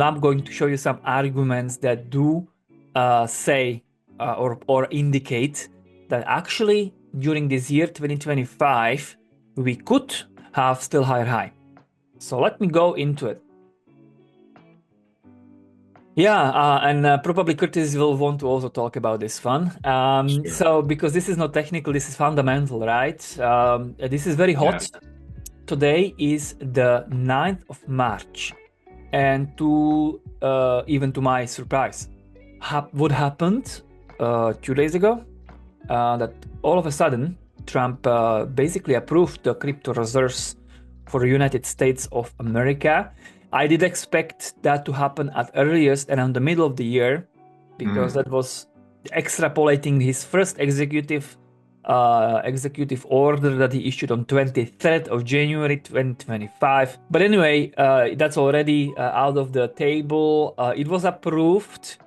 I'm going to show you some arguments that do say or indicate that actually during this year 2025 we could have still higher high. So let me go into it. Yeah, and probably Curtis will want to also talk about this one. Sure. So because this is not technical, this is fundamental, right? This is very hot. Yeah. Today is the 9th of March. And to even to my surprise, what happened 2 days ago? That all of a sudden Trump basically approved the crypto reserves for the United States of America. I did expect that to happen at earliest around the middle of the year, because that was extrapolating his first executive order that he issued on 23rd of January 2025. But anyway, that's already out of the table. It was approved.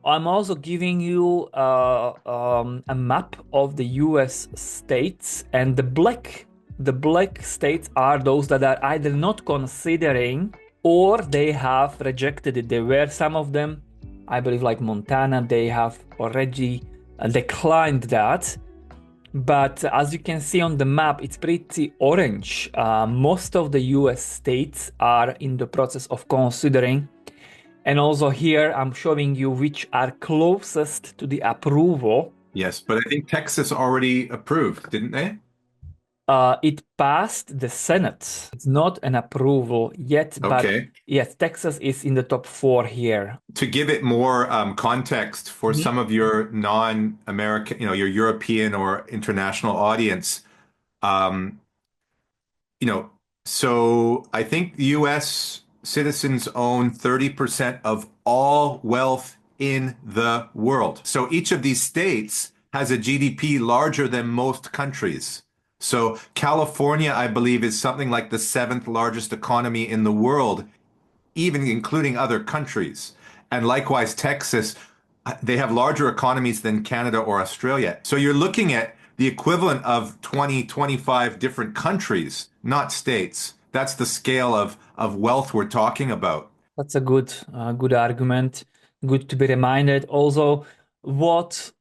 I'm also giving you a map of the US states, and the black states are those that are either not considering or they have rejected it. There were some of them, I believe like Montana, they have already declined that. But as you can see on the map, it's pretty orange. Most of the US states are in the process of considering. And also here, I'm showing you which are closest to the approval. Yes, but I think Texas already approved, didn't they? It passed the Senate. It's not an approval yet, but Okay. yes, Texas is in the top 4 here. To give it more context for Mhm. some of your non-American, your European or international audience, um, you know, so I think the US citizens own 30% of all wealth in the world. So each of these states has a GDP larger than most countries. So California, I believe, is something like the seventh largest economy in the world, even including other countries. And likewise, Texas, they have larger economies than Canada or Australia. So you're looking at the equivalent of 20, 25 different countries, not states. That's the scale of wealth we're talking about. That's a good argument. Good to be reminded. Also, what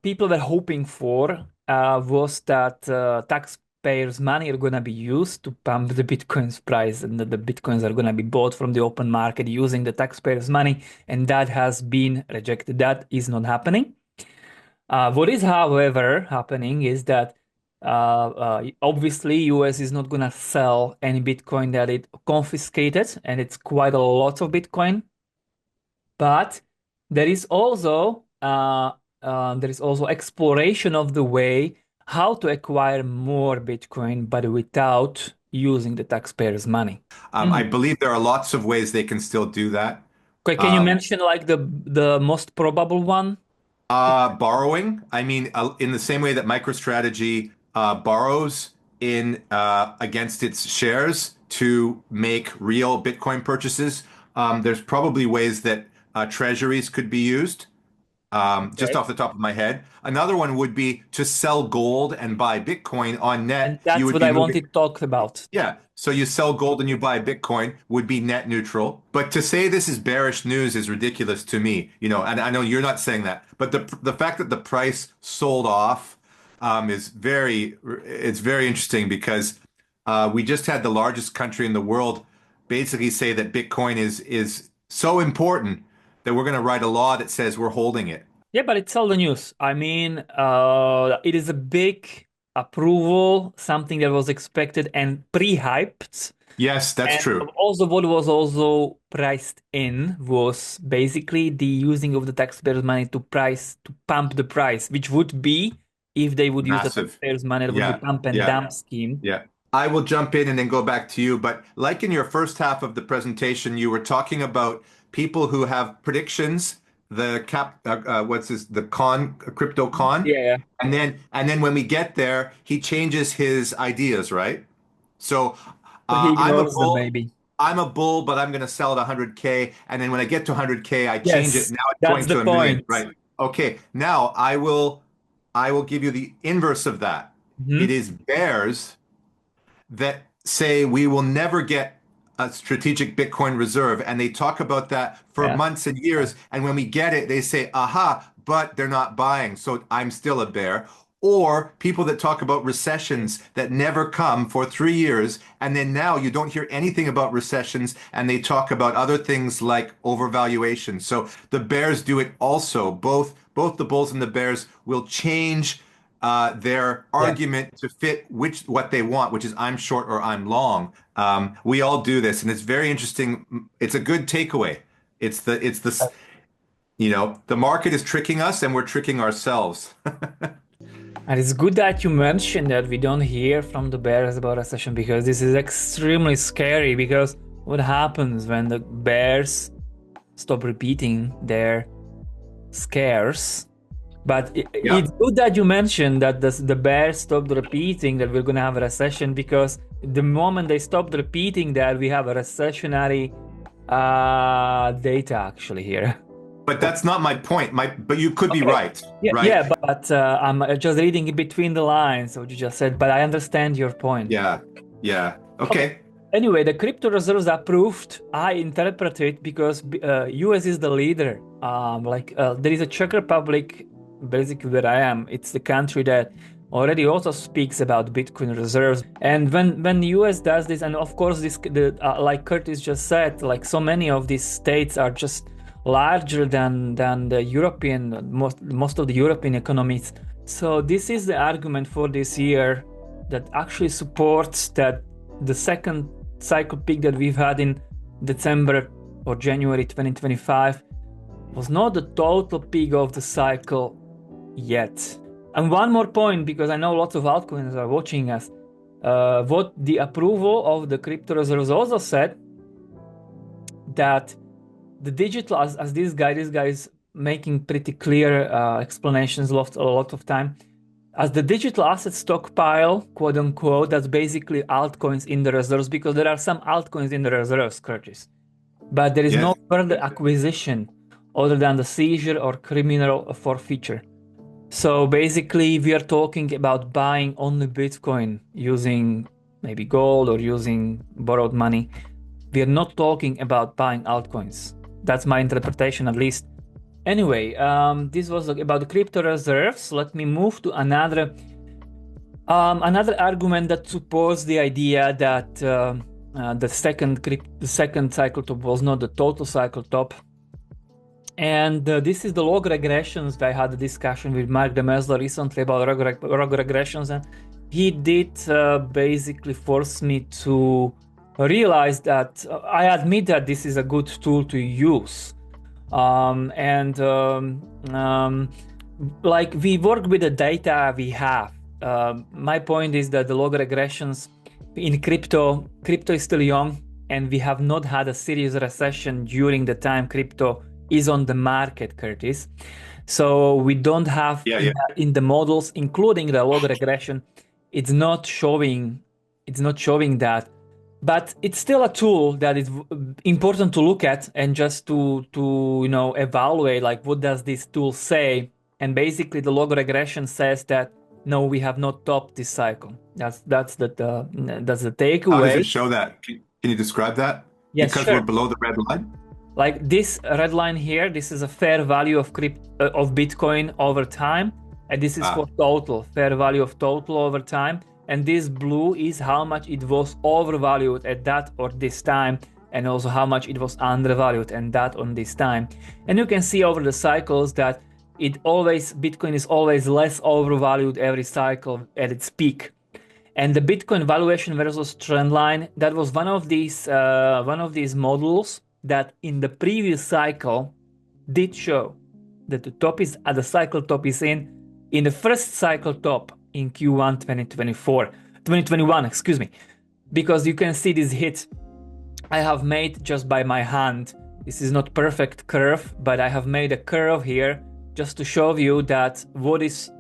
people were hoping for was that taxpayers' money are gonna be used to pump the Bitcoin's price, and that the Bitcoins are gonna be bought from the open market using the taxpayers' money, and that has been rejected. That is not happening. What is, however, happening is that obviously US is not gonna sell any Bitcoin that it confiscated, and it's quite a lot of Bitcoin. But there is also exploration of the way how to acquire more Bitcoin, but without using the taxpayers' money. I Mhm. believe there are lots of ways they can still do that. Okay, can you Um, mention like the most probable one? Borrowing, I mean, in the same way that MicroStrategy borrows in against its shares to make real Bitcoin purchases, there's probably ways that treasuries could be used. Just Okay. off the top of my head. Another one would be to sell gold and buy Bitcoin on net. And You that's would what be I moving. wanted to talk about. Yeah. So you sell gold and you buy Bitcoin would be net neutral. But to say this is bearish news is ridiculous to me, and I know you're not saying that, but the fact that the price sold off is it's very interesting because we just had the largest country in the world basically say that Bitcoin is so important that we're going to write a law that says we're holding it. Yeah, but it's all the news. I mean, it is a big approval, something that was expected and pre-hyped. Yes, that's And true. also what was also priced in was basically the using of the taxpayers' money to pump the price, which would be, if they would use the Massive. taxpayers' money, it would be Yeah. pump and Yeah. dump scheme. Yeah. I will jump in and then go back to you. But like in your first half of the presentation, you were talking about people who have predictions, what's this, the crypto con. Yeah. And then when we get there, he changes his ideas, right? So So he I'm a ignores them bull. maybe. I'm a bull, but I'm going to sell at 100K. And then when I get to 100K, I change it. Yes, Now it's that's going the to a million, point. right? Okay. Now I will give you the inverse of that. It Mhm. is bears that say we will never get a strategic Bitcoin reserve, and they talk about that for Yeah. months and years. And when we get it, they say, aha, but they're not buying. So I'm still a bear. Or people that talk about recessions that never come for 3 years, and then now you don't hear anything about recessions, and they talk about other things like overvaluation. So the bears do it also. Both the bulls and the bears will change their Yeah. argument to fit what they want, which is I'm short or I'm long. We all do this, and it's very interesting. It's a good takeaway. The market is tricking us, and we're tricking ourselves. And it's good that you mentioned that we don't hear from the bears about recession, because this is extremely scary. Because what happens when the bears stop repeating their scares? But Yeah. it's good that you mentioned that the bears stopped repeating that we're going to have a recession, because the moment they stopped repeating that, we have a recessionary data actually here. But that's not my point. But you could be Okay. right, Yeah, right? yeah, but I'm just reading in between the lines what you just said, but I understand your point. Yeah, yeah. Okay. Okay. Anyway, the crypto reserves approved. I interpret it because US is the leader. There is a Czech Republic, basically where I am. It's the country that already also speaks about Bitcoin reserves. And when the US does this, and of course like Curtis just said, like so many of these states are just larger than the European, most of the European economies. So this is the argument for this year that actually supports that the second cycle peak that we've had in December or January 2025 was not the total peak of the cycle yet. And one more point, because I know lots of altcoins are watching us, what the approval of the crypto reserves also said, that the digital, as this guy is making pretty clear explanations a lot of time, as the digital asset stockpile, quote unquote, that's basically altcoins in the reserves, because there are some altcoins in the reserves, Curtis. But there is Yes. no further acquisition other than the seizure or criminal forfeiture. So basically, we are talking about buying only Bitcoin using maybe gold or using borrowed money. We are not talking about buying altcoins. That's my interpretation, at least. Anyway, this was about the crypto reserves. Let me move to another argument that supports the idea that the second cycle top was not the total cycle top. And this is the log regressions. I had a discussion with Mark Demesler recently about log regressions, and he did basically force me to realize that I admit that this is a good tool to use. Like we work with the data we have. My point is that the log regressions in crypto is still young, and we have not had a serious recession during the time crypto is on the market, Curtis. So we don't have in the models, including the log regression, it's not showing that. But it's still a tool that is important to look at and just to evaluate, like, what does this tool say? And basically the log regression says that no, we have not topped this cycle. That's the takeaway. How does it show that? Can you describe that? Yes, Because sure. we're below the red line? Like this red line here, this is a fair value of Bitcoin over time, and this is for total, fair value of total over time. And this blue is how much it was overvalued at that or this time, and also how much it was undervalued and that on this time. And you can see over the cycles that Bitcoin is always less overvalued every cycle at its peak. And the Bitcoin valuation versus trend line, that was one of these models that in the previous cycle did show that the cycle top is in the first cycle top in Q1 2021, excuse me, because you can see this hit I have made just by my hand. This is not perfect curve, but I have made a curve here just to show you that what is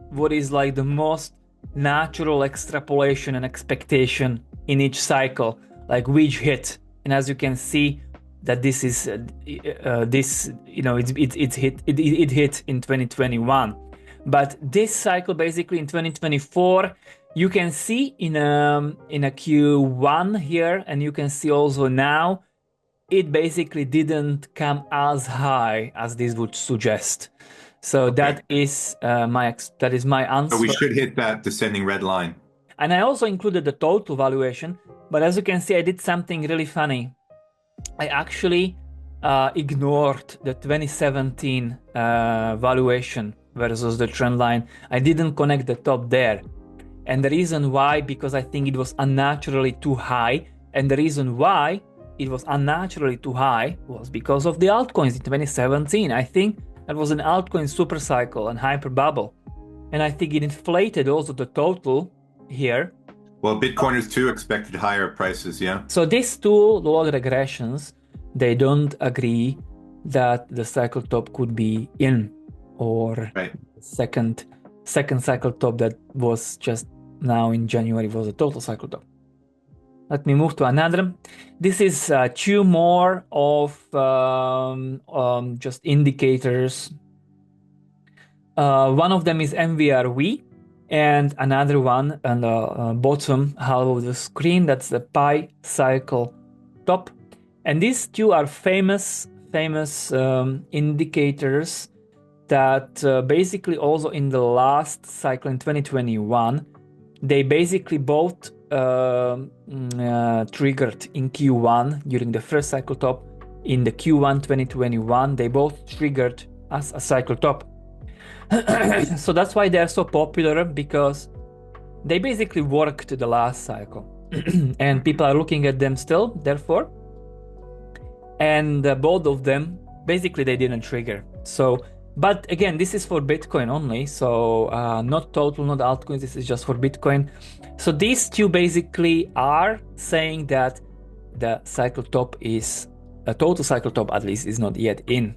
like the most natural extrapolation and expectation in each cycle, like which hit. And as you can see, that this is it hit in 2021, but this cycle basically in 2024 You can see in a Q1 here, and you can see also now, it basically didn't come as high as this would suggest. So Okay. that is my So we answer. should hit that descending red line. And I also included the total valuation, but as you can see, I did something really funny. I actually ignored the 2017 valuation versus the trend line. I didn't connect the top there. And the reason why, because I think it was unnaturally too high. And the reason why it was unnaturally too high was because of the altcoins in 2017. I think that was an altcoin super cycle and hyper bubble. And I think it inflated also the total here. Well, Bitcoiners too expected higher prices, yeah. So these two log regressions, they don't agree that the cycle top could be in, or Right. second cycle top that was just now in January was a total cycle top. Let me move to another. This is two more of just indicators. One of them is MvRv, and another one on the bottom half of the screen, that's the Pi cycle top. And these two are famous indicators that basically also in the last cycle in 2021, they basically both triggered in Q1 during the first cycle top. In the Q1 2021, they both triggered as a cycle top. So that's why they're so popular, because they basically worked the last cycle and people are looking at them still, therefore. And both of them, basically they didn't trigger. So, but again, this is for Bitcoin only. So not total, not altcoins, this is just for Bitcoin. So these two basically are saying that the cycle top is, a total cycle top at least, is not yet in.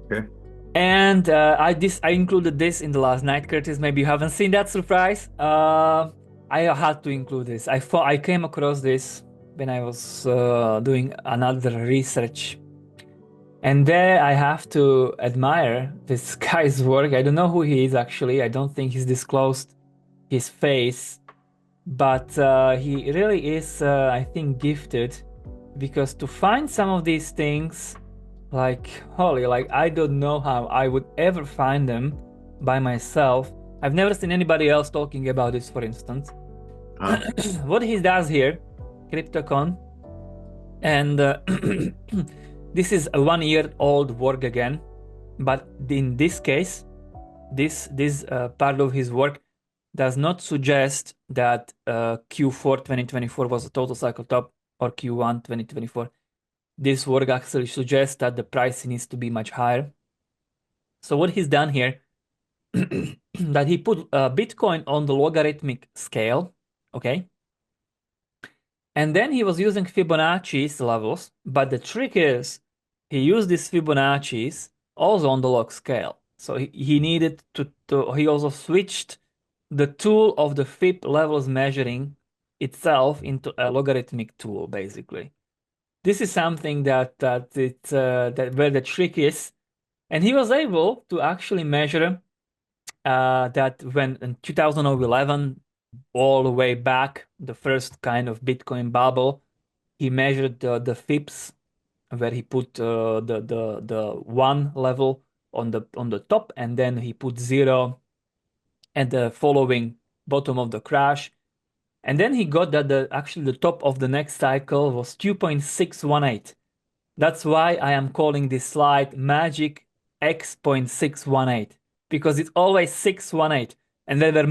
Okay. And I included this in the last night, Curtis. Maybe you haven't seen that surprise. I had to include this. I came across this when I was doing another research, and there I have to admire this guy's work. I don't know who he is actually. I don't think he's disclosed his face, but he really is, I think, gifted, because to find some of these things, like, holy, like, I don't know how I would ever find them by myself. I've never seen anybody else talking about this, for instance. What he does here, CryptoCon, and this is a 1-year-old work again, but in this case, this part of his work does not suggest that Q4 2024 was a total cycle top, or Q1 2024. This work actually suggests that the price needs to be much higher. So what he's done here, that he put Bitcoin on the logarithmic scale, okay? And then he was using Fibonacci's levels, but the trick is he used these Fibonacci's also on the log scale. So he needed he also switched the tool of the Fib levels measuring itself into a logarithmic tool, basically. This is something that where the trick is, and he was able to actually measure that when in 2011, all the way back, the first kind of Bitcoin bubble, he measured the Fibs, where he put the one level on the top, and then he put zero at the following bottom of the crash. And then he got that actually the top of the next cycle was 2.618. That's why I am calling this slide Magic X.618, because it's always 618. And there were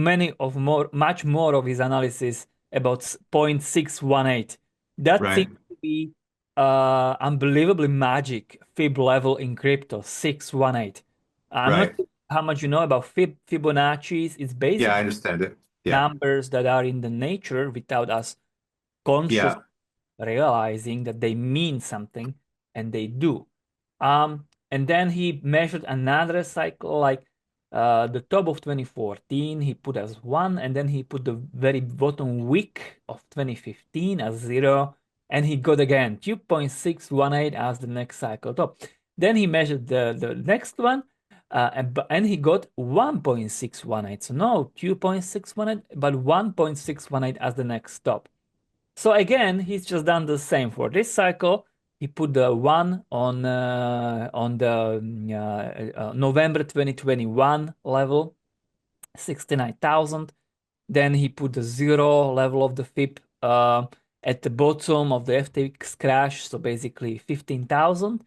much more of his analysis about 0.618. That Right. seems to be unbelievably magic Fib level in crypto, 618. I'm not Right. sure how much you know about Fibonacci's. It's Yeah, I basically understand it. Yeah. numbers that are in the nature without us conscious Yeah. realizing that they mean something, and they do. And then he measured another cycle, like the top of 2014, he put as 1, and then he put the very bottom week of 2015 as 0, and he got again 2.618 as the next cycle top. Then he measured the next one, and he got 1.618. So no 2.618, but 1.618 as the next stop. So again, he's just done the same for this cycle. He put the 1 on the November 2021 level, 69,000. Then he put the 0 level of the FIP at the bottom of the FTX crash, so basically 15,000.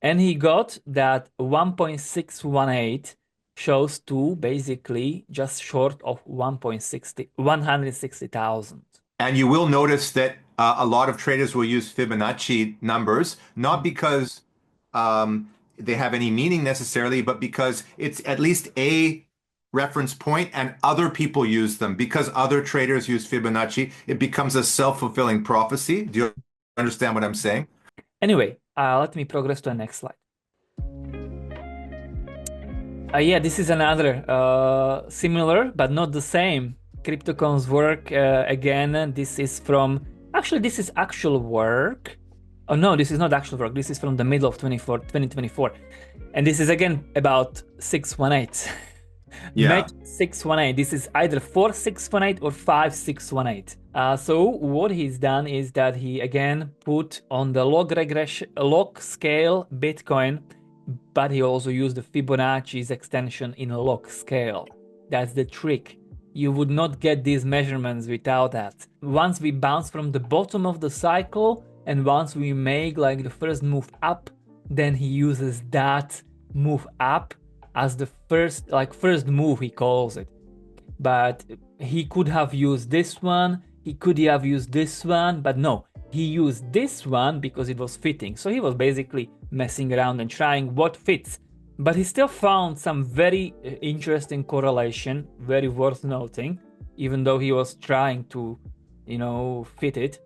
And he got that 1.618 shows to basically just short of 160,000. And you will notice that a lot of traders will use Fibonacci numbers, not because they have any meaning necessarily, but because it's at least a reference point and other people use them. Because other traders use Fibonacci, it becomes a self-fulfilling prophecy. Do you understand what I'm saying? Anyway, let me progress to the next slide. Yeah, this is another similar but not the same CryptoCon's work. Again, this is from, actually this is actual work. Oh no, this is not actual work. This is from the middle of 2024. And this is again about 618. Yeah. Match 618. This is either 4618 or 5618. So what he's done is that he again put on the log scale Bitcoin, but he also used the Fibonacci's extension in a log scale. That's the trick. You would not get these measurements without that. Once we bounce from the bottom of the cycle and once we make like the first move up, then he uses that move up as the first move, he calls it. But he could have used this one, he could have used this one, but no, he used this one because it was fitting. So he was basically messing around and trying what fits. But he still found some very interesting correlation, very worth noting, even though he was trying to, fit it.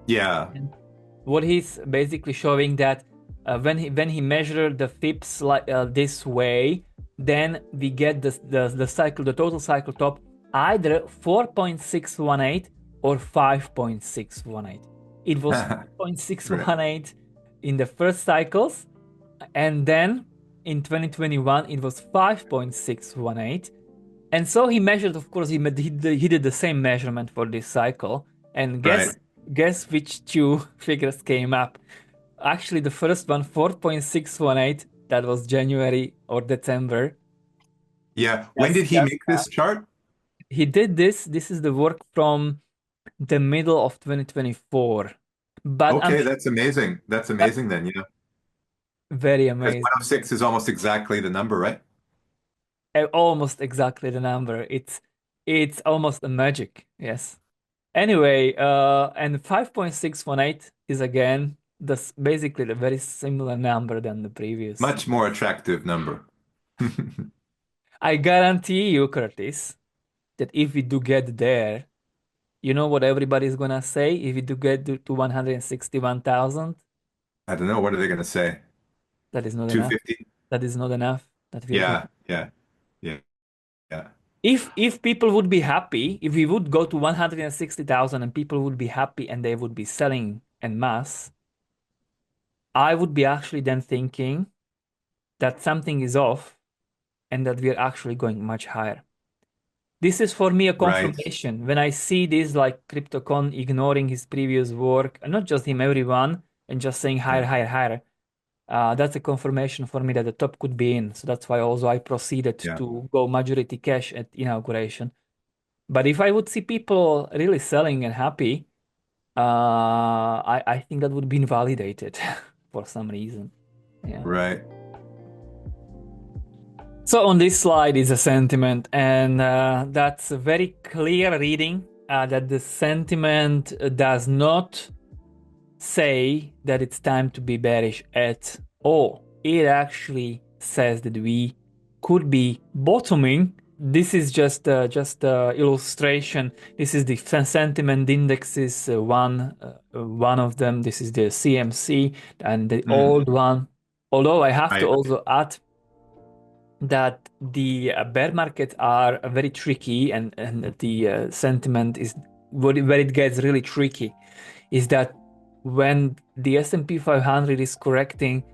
Yeah. And what he's basically showing that when he measured the FIPS this way, then we get the total cycle top either 4.618 or 5.618. It was 4.618 in the first cycles, and then in 2021 it was 5.618. And so he measured, of course, he did the same measurement for this cycle, and guess which two figures came up. Actually, the first one, 4.618, that was January or December. Yeah. When did he make this chart? He did this. This is the work from the middle of 2024. But Okay, that's amazing. That's amazing then, yeah. Very Because amazing. 106 is almost exactly the number, right? Almost exactly the number. It's almost a magic. Yes. Anyway, and 5.618 is again basically the very similar number than the previous. Much more attractive number. I guarantee you, Curtis, that if we do get there, you know what everybody's gonna say if we do get to 161,000? I don't know. What are they going to say? That is not enough. 250? That is not enough. That will Yeah, yeah, yeah, yeah. If people would be happy, if we would go to 160,000 and people would be happy and they would be selling en masse, I would be actually then thinking that something is off and that we're actually going much higher. This is for me a confirmation. When I see this like CryptoCon ignoring his previous work, and not just him, everyone, and just saying higher, higher, higher, that's a confirmation for me that the top could be in. So that's why also I proceeded to go majority cash at inauguration. But if I would see people really selling and happy, I think that would be invalidated for some reason. Yeah. Right. So on this slide is a sentiment, and that's a very clear reading that the sentiment does not say that it's time to be bearish at all. It actually says that we could be bottoming. This is just illustration. This is the sentiment indexes, one of them. This is the CMC and the old one. Although I have to also add that the bear markets are very tricky, and the sentiment is where it gets really tricky is that when the S&P 500 is correcting,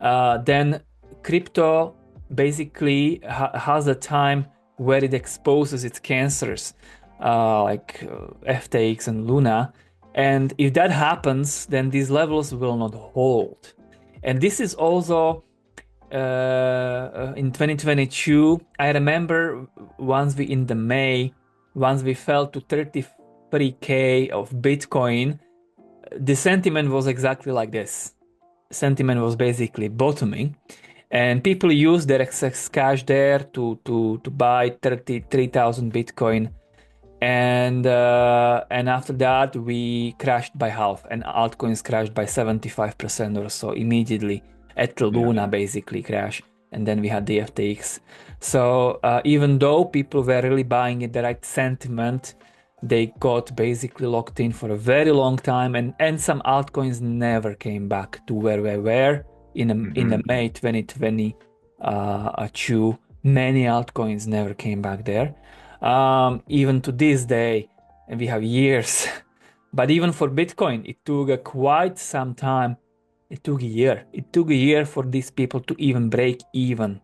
then crypto basically has a time where it exposes its cancers, like FTX and Luna. And if that happens, then these levels will not hold. And this is also in 2022. I remember once we fell to 33K of Bitcoin, the sentiment was exactly like this. Sentiment was basically bottoming, and people used their excess cash there to buy 33,000 Bitcoin, and after that we crashed by half, and altcoins crashed by 75% or so immediately at the Yeah. Luna basically crash, and then we had the FTX. So even though people were really buying in the right sentiment, they got basically locked in for a very long time, and some altcoins never came back to where we were in the May 2020 many altcoins never came back there. Even to this day, and we have years. But even for Bitcoin, it took quite some time. It took a year. It took a year for these people to even break even.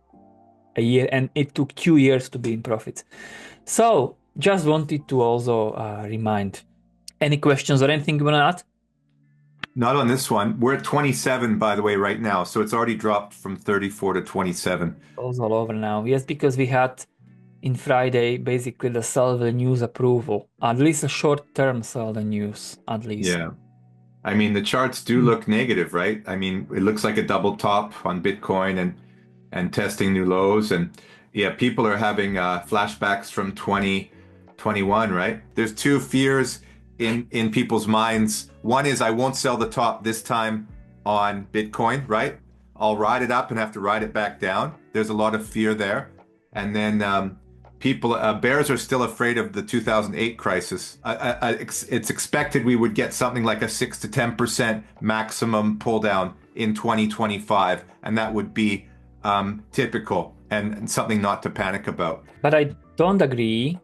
A year, and it took 2 years to be in profits. So just wanted to also remind. Any questions or anything you want to add? Not on this one. We're at 27, by the way, right now. So it's already dropped from 34 to 27. It's all over now. Yes, because we had in Friday basically the sell the news approval, at least a short-term sell the news, at least. Yeah. I mean, the charts do look negative, right? I mean, it looks like a double top on Bitcoin and testing new lows. And yeah, people are having flashbacks from 2021, right? There's two fears in people's minds. One is I won't sell the top this time on Bitcoin, right? I'll ride it up and have to ride it back down. There's a lot of fear there. And then bears are still afraid of the 2008 crisis. It's expected we would get something like a 6 to 10% maximum pull down in 2025, and that would be typical and something not to panic about. But I don't agree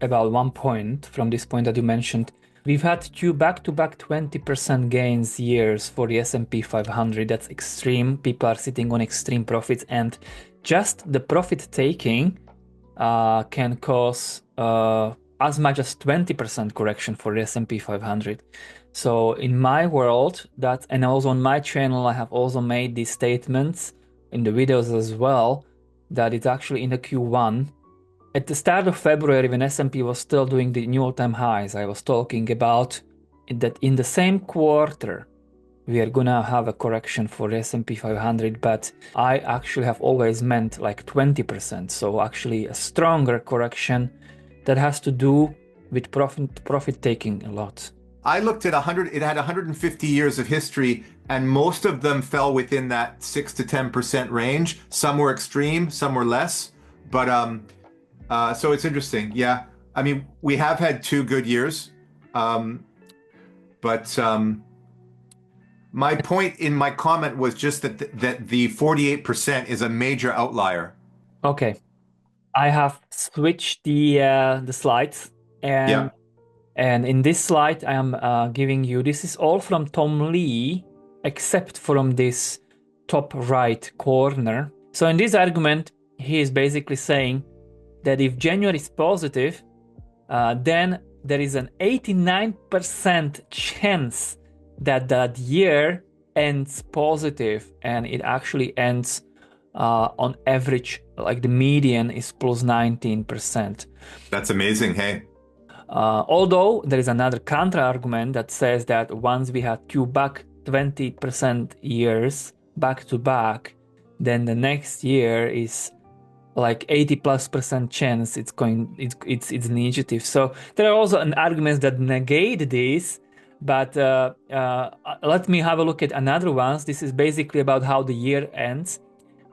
about one point from this point that you mentioned. We've had two back-to-back 20% gains years for the S&P 500. That's extreme. People are sitting on extreme profits, and just the profit taking can cause as much as 20% correction for the S&P 500. So in my world, and also on my channel, I have also made these statements in the videos as well, that it's actually in the Q1. At the start of February, when S&P was still doing the new all-time highs, I was talking about that in the same quarter, we are gonna have a correction for S&P 500, but I actually have always meant like 20%. So actually a stronger correction that has to do with profit taking a lot. I looked at 100, it had 150 years of history, and most of them fell within that 6 to 10% range. Some were extreme, some were less. But so it's interesting. Yeah. I mean, we have had 2 good years. But my point in my comment was just that the 48% is a major outlier. Okay. I have switched the slides, and Yeah. and in this slide I am giving you, this is all from Tom Lee, except from this top right corner. So in this argument, he is basically saying that if January is positive, then there is an 89% chance that that year ends positive, and it actually ends on average, like the median is plus 19%. That's amazing. Hey. Although there is another counter argument that says that once we had two back 20% years back to back, then the next year is like 80+% chance it's negative. So there are also arguments that negate this, but let me have a look at another ones. This is basically about how the year ends.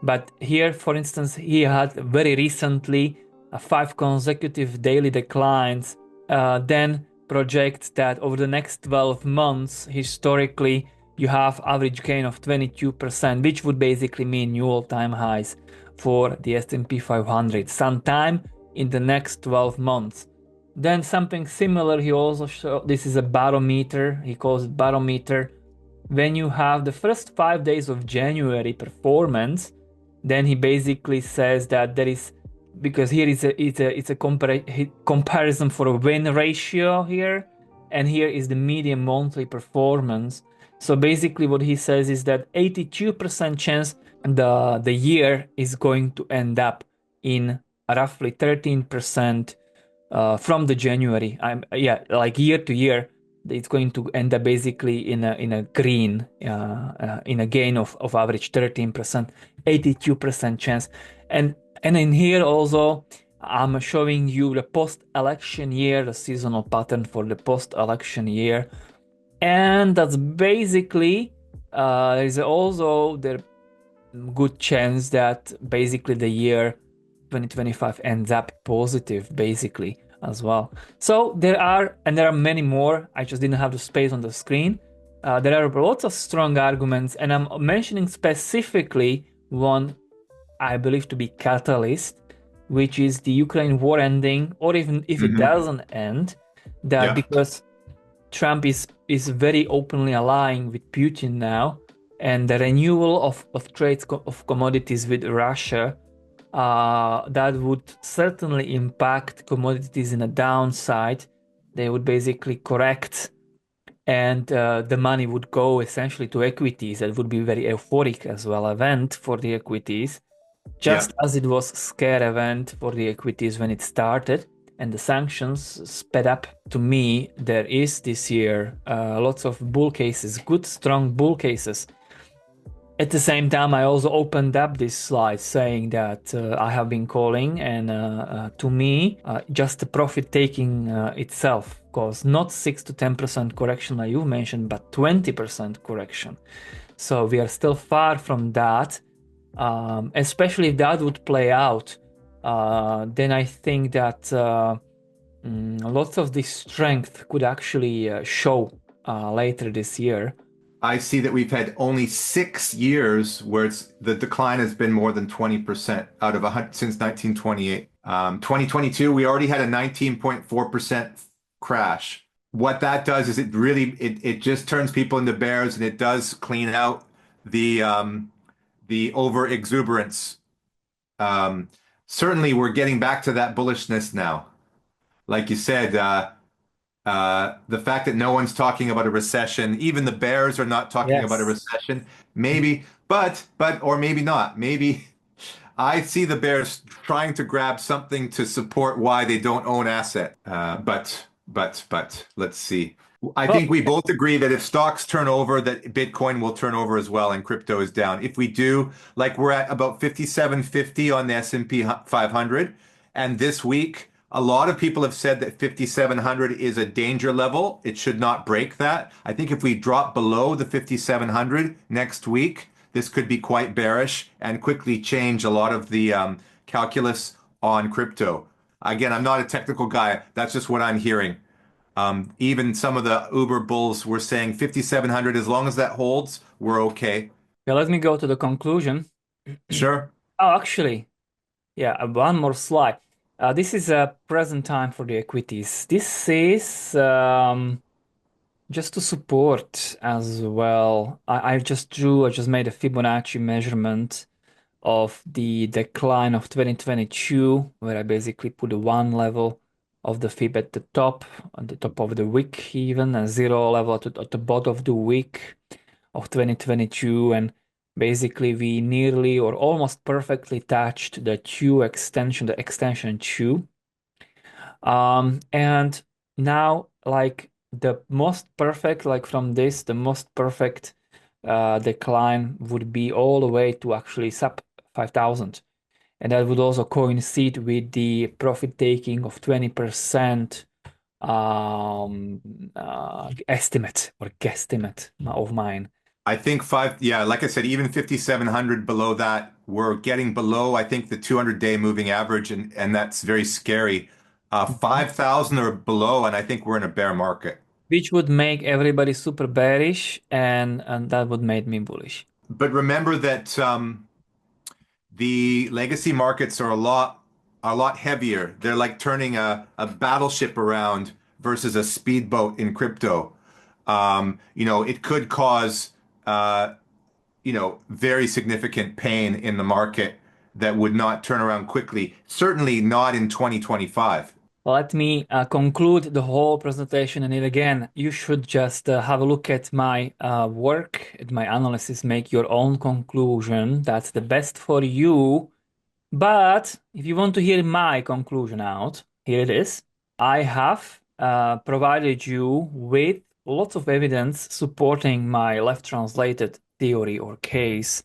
But here, for instance, he had very recently 5 consecutive daily declines, then projects that over the next 12 months, historically, you have average gain of 22%, which would basically mean new all-time highs for the S&P 500 sometime in the next 12 months. Then something similar, he also showed, this is a barometer, he calls it barometer. When you have the first 5 days of January performance, then he basically says that there is, because here is it's a comparison for a win ratio here, and here is the median monthly performance. So basically what he says is that 82% chance the year is going to end up in roughly 13% from the January. Yeah, like year to year, it's going to end up basically in a green, in a gain of average 13%, 82% chance. And in here also, I'm showing you the post-election year, the seasonal pattern for the post-election year. And that's basically, there's also the good chance that basically the year 2025 ends up positive, basically, as well. So there are many more. I just didn't have the space on the screen. There are lots of strong arguments, and I'm mentioning specifically one I believe to be catalyst, which is the Ukraine war ending, or even if it Hmm. doesn't end, that Yeah. because Trump is very openly allying with Putin now, and the renewal of trades of commodities with Russia, that would certainly impact commodities in a downside. They would basically correct, and the money would go essentially to equities. That would be very euphoric as well event for the equities, Yeah. just as it was scare event for the equities when it started. And the sanctions sped up. To me, there is this year lots of bull cases, good strong bull cases. At the same time, I also opened up this slide saying that I have been calling, and to me, just the profit taking itself caused not 6 to 10% correction like you mentioned, but 20% correction. So we are still far from that. Especially if that would play out, then I think that lots of this strength could actually show later this year. I see that we've had only 6 years where the decline has been more than 20% out of 100 since 1928. 2022, we already had a 19.4% crash. What that does is it just turns people into bears, and it does clean out the over exuberance. Um, Certainly, we're getting back to that bullishness now. Like you said, the fact that no one's talking about a recession, even the bears are not talking about a Yes. recession. Maybe, or maybe not. Maybe I see the bears trying to grab something to support why they don't own asset. But let's see. I Well, think we both agree that if stocks turn over, that Bitcoin will turn over as well, and crypto is down. If we do, like we're at about 5750 on the S&P 500, and this week, a lot of people have said that 5700 is a danger level. It should not break that. I think if we drop below the 5700 next week, this could be quite bearish and quickly change a lot of the calculus on crypto. Again, I'm not a technical guy. That's just what I'm hearing. Even some of the Uber bulls were saying 5700, as long as that holds, we're okay. yeah, let me go to the conclusion. Sure. Oh, actually, yeah, one more slide. This is a present time for the equities. This is just to support as well. I just made a Fibonacci measurement of the decline of 2022, where I basically put a one level of the fib at the top of the wick, even a zero level at the bottom of the wick of 2022. And basically, we nearly or almost perfectly touched the two extension, the extension two. And now, like the most perfect, like from this, the most perfect decline would be all the way to actually sub 5,000. And that would also coincide with the profit taking of 20% estimate or guesstimate of mine. I think yeah, like I said, even 5700 below that, we're getting below, I think, the 200-day moving average, and that's very scary. Mhm. 5000 or below, and I think we're in a bear market. Which would make everybody super bearish, and that would make me bullish. But remember that the legacy markets are a lot heavier. They're like turning a battleship around versus a speedboat in crypto. It could cause very significant pain in the market that would not turn around quickly. Certainly not in 2025. Let me conclude the whole presentation, and again, you should just have a look at my work, at my analysis, make your own conclusion. That's the best for you. But if you want to hear my conclusion out, here it is. I have provided you with lots of evidence supporting my left translated theory or case.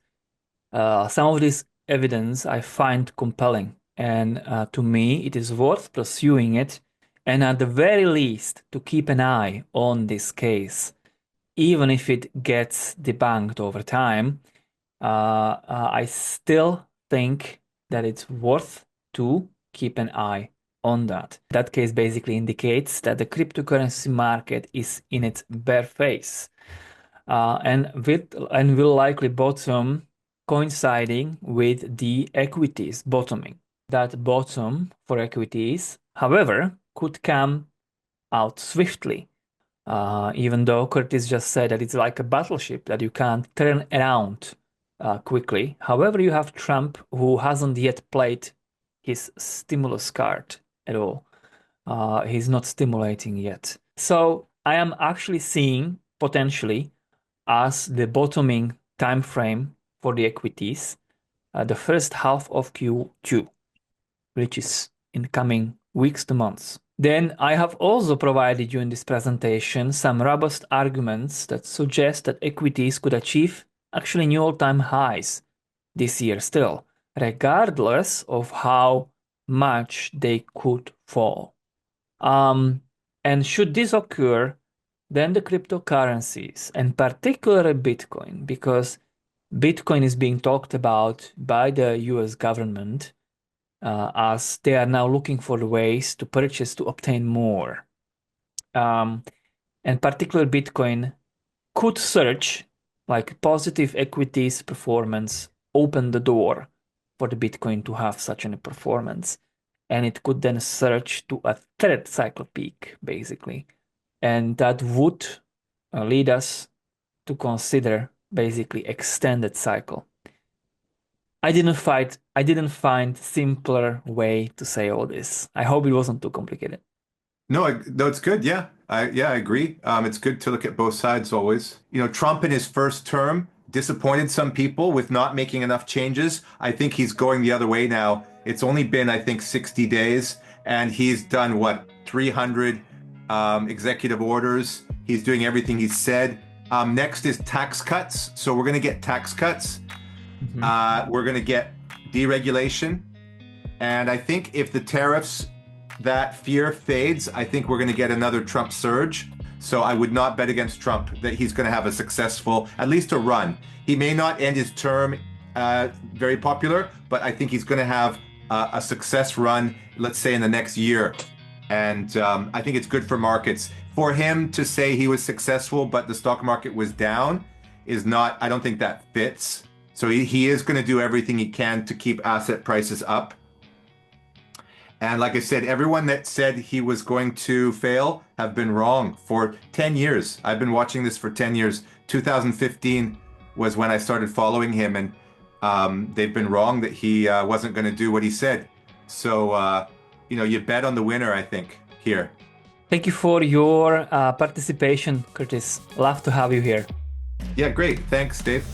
Some of this evidence I find compelling, and to me, it is worth pursuing it, and at the very least, to keep an eye on this case, even if it gets debunked over time. I still think that it's worth to keep an eye on that. That case basically indicates that the cryptocurrency market is in its bear phase, and will likely bottom coinciding with the equities bottoming. That bottom for equities, however, could come out swiftly, even though Curtis just said that it's like a battleship that you can't turn around quickly. However, you have Trump, who hasn't yet played his stimulus card at all. He's not stimulating yet. So I am actually seeing potentially as the bottoming time frame for the equities, the first half of Q2, which is in coming weeks to months. Then I have also provided you in this presentation some robust arguments that suggest that equities could achieve actually new all-time highs this year still, regardless of how much they could fall. And should this occur, then the cryptocurrencies, and particularly Bitcoin, because Bitcoin is being talked about by the US government as they are now looking for ways to purchase to obtain more. And particularly Bitcoin could surge, like positive equities performance open the door for the Bitcoin to have such a performance. And it could then surge to a third cycle peak, basically. And that would lead us to consider basically extended cycle. I didn't find simpler way to say all this. I hope it wasn't too complicated. No, it's good. Yeah, I agree. It's good to look at both sides always. Trump in his first term disappointed some people with not making enough changes. I think he's going the other way now. It's only been, I think, 60 days, and he's done what, 300 executive orders. He's doing everything he said. Next is tax cuts. So we're going to get tax cuts. We're going to get deregulation. And I think if the tariffs, that fear fades, I think we're going to get another Trump surge. So I would not bet against Trump that he's going to have a successful, at least a run. He may not end his term very popular, but I think he's going to have a success run, let's say in the next year. And I think it's good for markets. For him to say he was successful, but the stock market was down is not, I don't think that fits. So he is going to do everything he can to keep asset prices up. And like I said, everyone that said he was going to fail have been wrong for 10 years. I've been watching this for 10 years. 2015 was when I started following him, and they've been wrong that he wasn't going to do what he said. So, you bet on the winner, I think, here. Thank you for your participation, Curtis. Love to have you here. Yeah, great. Thanks, Dave.